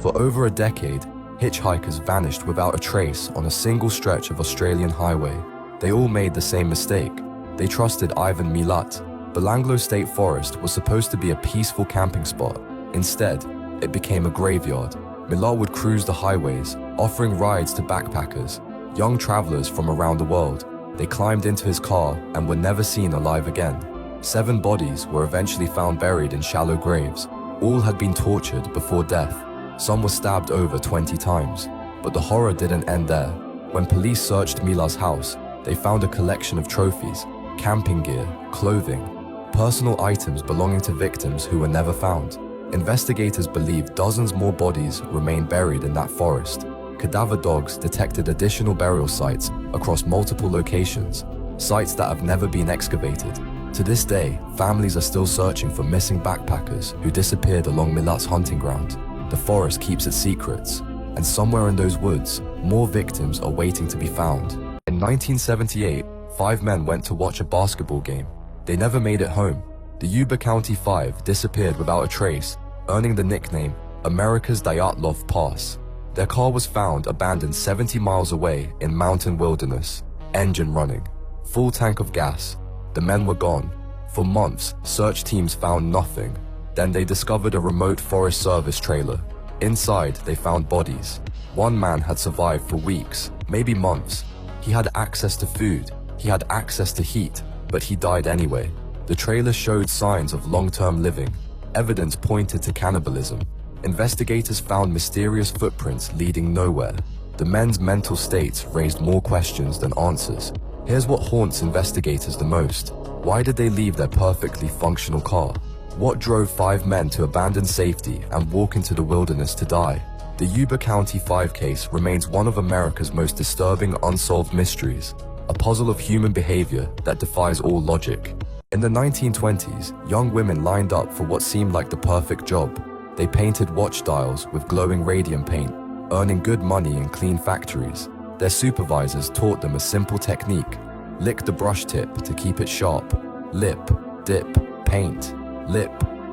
For over a decade, hitchhikers vanished without a trace on a single stretch of Australian highway. They all made the same mistake. They trusted Ivan Milat. Belanglo State Forest was supposed to be a peaceful camping spot. Instead, it became a graveyard. Milat would cruise the highways, offering rides to backpackers, young travelers from around the world. They climbed into his car and were never seen alive again. 7 bodies were eventually found buried in shallow graves. All had been tortured before death. Some were stabbed over 20 times. But the horror didn't end there. When police searched Milat's house, they found a collection of trophies, camping gear, clothing, personal items belonging to victims who were never found. Investigators believe dozens more bodies remain buried in that forest. Cadaver dogs detected additional burial sites across multiple locations, sites that have never been excavated. To this day, families are still searching for missing backpackers who disappeared along Milat's hunting ground. The forest keeps its secrets, and somewhere in those woods, more victims are waiting to be found. In 1978, 5 men went to watch a basketball game. They never made it home. The Yuba County 5 disappeared without a trace, earning the nickname America's Dyatlov Pass. Their car was found abandoned 70 miles away in mountain wilderness, engine running, full tank of gas. The men were gone. For months, search teams found nothing. Then they discovered a remote Forest Service trailer. Inside, they found bodies. One man had survived for weeks, maybe months. He had access to food, he had access to heat, but he died anyway. The trailer showed signs of long-term living. Evidence pointed to cannibalism. Investigators found mysterious footprints leading nowhere. The men's mental states raised more questions than answers. Here's what haunts investigators the most. Why did they leave their perfectly functional car? What drove 5 men to abandon safety and walk into the wilderness to die? The Yuba County 5 case remains one of America's most disturbing unsolved mysteries, a puzzle of human behavior that defies all logic. In the 1920s, young women lined up for what seemed like the perfect job. They painted watch dials with glowing radium paint, earning good money in clean factories. Their supervisors taught them a simple technique: lick the brush tip to keep it sharp. Lip, dip, paint. Lip,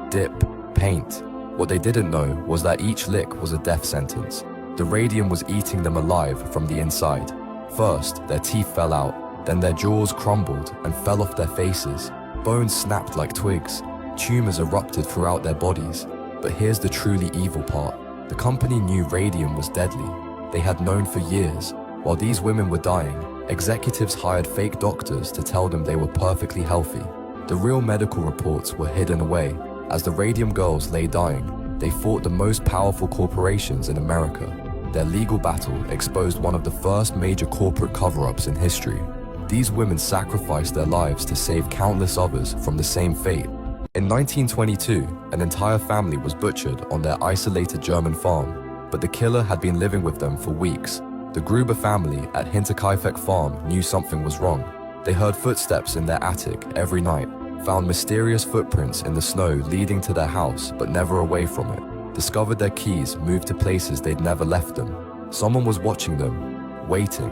dip, paint. What they didn't know was that each lick was a death sentence. The radium was eating them alive from the inside. First, their teeth fell out, then their jaws crumbled and fell off their faces. Bones snapped like twigs. Tumors erupted throughout their bodies. But here's the truly evil part. The company knew radium was deadly. They had known for years. While these women were dying, executives hired fake doctors to tell them they were perfectly healthy. The real medical reports were hidden away. As the radium girls lay dying, they fought the most powerful corporations in America. Their legal battle exposed one of the first major corporate cover-ups in history. These women sacrificed their lives to save countless others from the same fate. In 1922, an entire family was butchered on their isolated German farm, but the killer had been living with them for weeks. The Gruber family at Hinterkaifeck Farm knew something was wrong. They heard footsteps in their attic every night, found mysterious footprints in the snow leading to their house but never away from it, discovered their keys moved to places they'd never left them. Someone was watching them, waiting.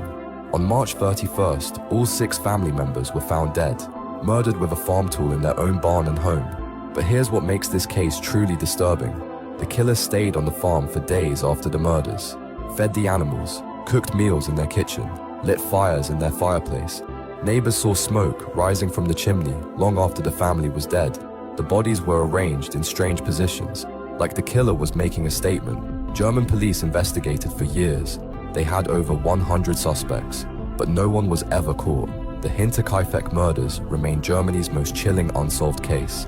On March 31st, all 6 family members were found dead, murdered with a farm tool in their own barn and home. But here's what makes this case truly disturbing. The killers stayed on the farm for days after the murders, fed the animals, cooked meals in their kitchen, lit fires in their fireplace. Neighbors saw smoke rising from the chimney long after the family was dead. The bodies were arranged in strange positions, like the killer was making a statement. German police investigated for years. They had over 100 suspects, but no one was ever caught. The Hinterkaifeck murders remain Germany's most chilling unsolved case.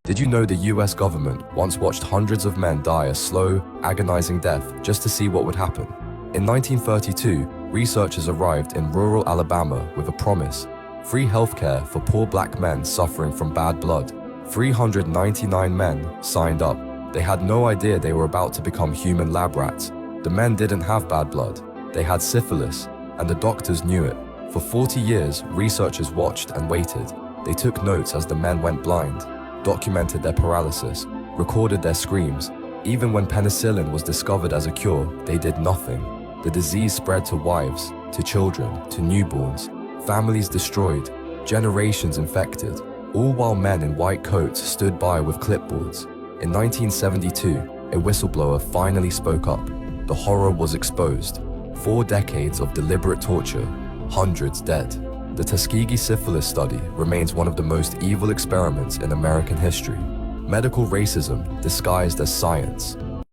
Did you know the US government once watched hundreds of men die a slow, agonizing death just to see what would happen? In 1932, researchers arrived in rural Alabama with a promise: free healthcare for poor black men suffering from bad blood. 399 men signed up. They had no idea they were about to become human lab rats. The men didn't have bad blood. They had syphilis, and the doctors knew it. For 40 years, researchers watched and waited. They took notes as the men went blind, documented their paralysis, recorded their screams. Even when penicillin was discovered as a cure, they did nothing. The disease spread to wives, to children, to newborns, families destroyed, generations infected, all while men in white coats stood by with clipboards. In 1972, a whistleblower finally spoke up. The horror was exposed. 4 decades of deliberate torture, hundreds dead. The Tuskegee syphilis study remains one of the most evil experiments in American history. Medical racism disguised as science.